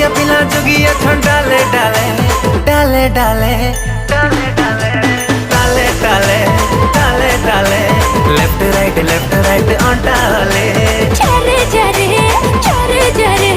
क्या पिला जोगिया छन डाले डाले डाले डाले डाले डाले डाले डाले डाले लेफ्ट राइट ऑन डाले चरे जरे चरे जरे